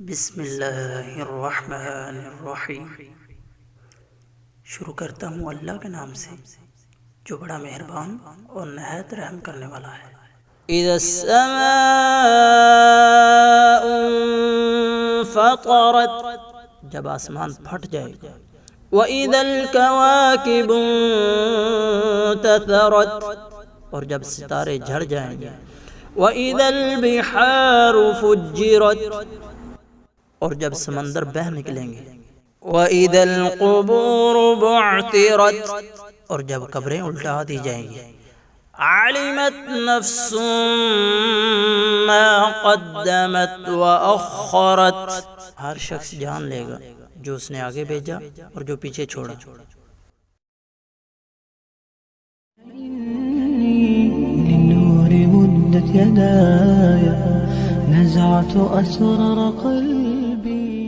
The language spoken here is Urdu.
بسم اللہ الرحمن الرحیم۔ شروع کرتا ہوں اللہ کے نام سے جو بڑا مہربان اور نہایت رحم کرنے والا ہے۔ اذا السماء انفطرت، جب آسمان پھٹ جائے گا۔ واذا الكواكب انتثرت، اور جب ستارے جھڑ جائیں گے۔ واذا البحار فجرت، اور جب سمندر بہہ نکلیں گے۔ واذا القبور بعثرت، اور جب قبریں الٹا دی جائیں گی۔ علمت نفس ما قدمت واخرت، ہر شخص جان لے گا جو اس نے آگے بھیجا اور جو پیچھے چھوڑا۔ للنور مدت يداي، نزعت أسرار قلبي.